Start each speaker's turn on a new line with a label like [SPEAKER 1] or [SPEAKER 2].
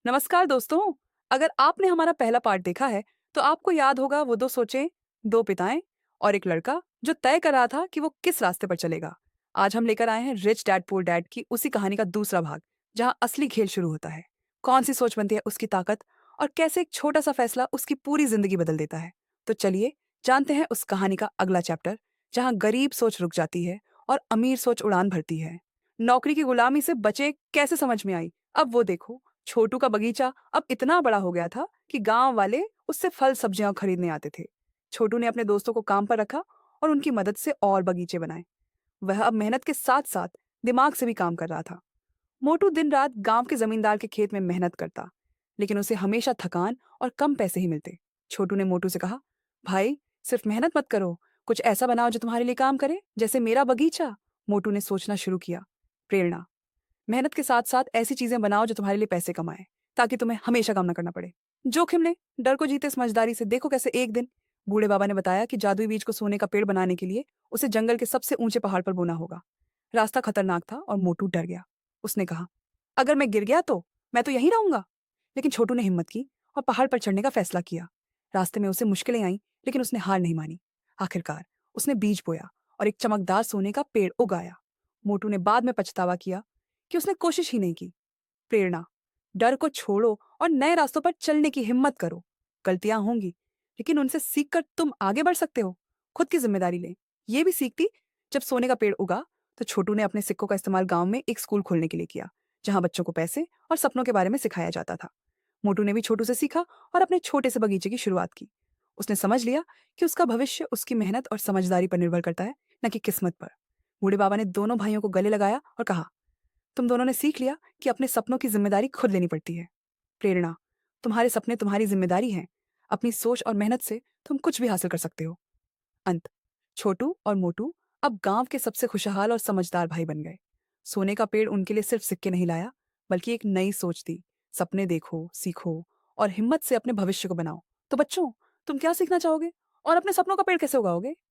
[SPEAKER 1] नमस्कार दोस्तों। अगर आपने हमारा पहला पार्ट देखा है तो आपको याद होगा वो दो सोचें, दो पिताएं और एक लड़का जो तय कर रहा था कि वो किस रास्ते पर चलेगा। आज हम लेकर आए हैं रिच डैड पुअर डैड की उसी कहानी का दूसरा भाग, जहां असली खेल शुरू होता है। कौन सी सोच बनती है उसकी ताकत, और कैसे एक छोटा सा फैसला उसकी पूरी जिंदगी बदल देता है। तो चलिए जानते हैं उस कहानी का अगला चैप्टर, जहां गरीब सोच रुक जाती है और अमीर सोच उड़ान भरती है। नौकरी की गुलामी से बचे कैसे समझ में आई। अब वो देखो, छोटू का बगीचा अब इतना बड़ा हो गया था कि गांव वाले उससे फल सब्जियां खरीदने आते थे। छोटू ने अपने दोस्तों को काम पर रखा और उनकी मदद से और बगीचे बनाए। वह अब मेहनत के साथ साथ दिमाग से भी काम कर रहा था। मोटू दिन रात गांव के जमींदार के खेत में मेहनत करता, लेकिन उसे हमेशा थकान और कम पैसे ही मिलते। छोटू ने मोटू से कहा, भाई, सिर्फ मेहनत मत करो, कुछ ऐसा बनाओ जो तुम्हारे लिए काम करे, जैसे मेरा बगीचा। मोटू ने सोचना शुरू किया। प्रेरणा। मेहनत के साथ साथ ऐसी चीजें बनाओ जो तुम्हारे लिए पैसे कमाए, ताकि तुम्हें हमेशा काम न करना पड़े। जोखिम ले, डर को जीते समझदारी से। देखो कैसे एक दिन बूढ़े बाबा ने बताया कि जादुई बीज को सोने का पेड़ बनाने के लिए उसे जंगल के सबसे ऊंचे पहाड़ पर बोना होगा। रास्ता खतरनाक था और मोटू डर गया। उसने कहा, अगर मैं गिर गया तो मैं तो यहीं रहूंगा। लेकिन छोटू ने हिम्मत की और पहाड़ पर चढ़ने का फैसला किया। रास्ते में उसे मुश्किलें आईं, लेकिन उसने हार नहीं मानी। आखिरकार उसने बीज बोया और एक चमकदार सोने का पेड़ उगाया। मोटू ने बाद में पछतावा किया कि उसने कोशिश ही नहीं की। प्रेरणा। डर को छोड़ो और नए रास्तों पर चलने की हिम्मत करो। गलतियां होंगी, लेकिन उनसे सीखकर तुम आगे बढ़ सकते हो। खुद की जिम्मेदारी ले। ये भी सीखती। जब सोने का पेड़ उगा तो छोटू ने अपने सिक्कों का इस्तेमाल गांव में एक स्कूल खोलने के लिए किया, जहां बच्चों को पैसे और सपनों के बारे में सिखाया जाता था। मोटू ने भी छोटू से सीखा और अपने छोटे से बगीचे की शुरुआत की। उसने समझ लिया कि उसका भविष्य उसकी मेहनत और समझदारी पर निर्भर करता है, न कि किस्मत पर। बूढ़े बाबा ने दोनों भाइयों को गले लगाया और कहा, तुम दोनों ने सीख लिया कि अपने सपनों की जिम्मेदारी खुद लेनी पड़ती है। प्रेरणा। तुम्हारे सपने तुम्हारी जिम्मेदारी हैं। अपनी सोच और मेहनत से तुम कुछ भी हासिल कर सकते हो। अंत। छोटू और मोटू अब गांव के सबसे खुशहाल और समझदार भाई बन गए। सोने का पेड़ उनके लिए सिर्फ सिक्के नहीं लाया, बल्कि एक नई सोच दी। सपने देखो, सीखो और हिम्मत से अपने भविष्य को बनाओ। तो बच्चों, तुम क्या सीखना चाहोगे और अपने सपनों का पेड़ कैसे उगाओगे?